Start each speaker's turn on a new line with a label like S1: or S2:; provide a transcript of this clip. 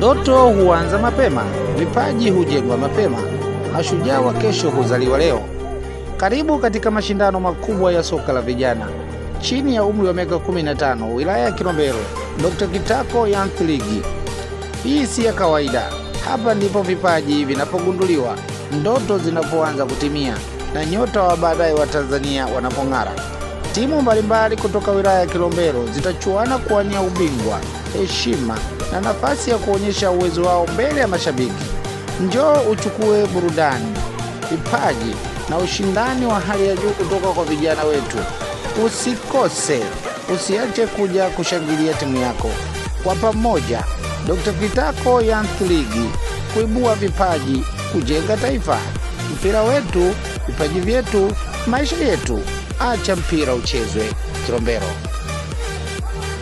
S1: Ndoto huanza mapema, vipaji hujengwa mapema, mashujaa wa kesho huzaliwa leo. Karibu katika mashindano makubwa ya soka la vijana chini ya umri wa miaka 15, wilaya ya Kilombero, Dr. Kitako Youth League. Hii si ya kawaida. Hapa ndipo vipaji vinapogunduliwa, ndoto zinapoanza kutimia na nyota wa baadaye wa Tanzania wanapong'ara. Timu mbalimbali kutoka wilaya ya Kilombero zitachuana kuwania ubingwa, heshima na nafasi ya kuonyesha uwezo wao mbele ya mashabiki. Njoo uchukue burudani, vipaji na ushindani wa hali ya juu kutoka kwa vijana wetu. Usikose, usiache kuja kushangilia timu yako. Kwa pamoja, Dr. Kitako Youth League, kuibua vipaji, kujenga taifa. Mpira wetu, vipaji vyetu, maisha yetu. Acha mpira uchezwe. Kilombero.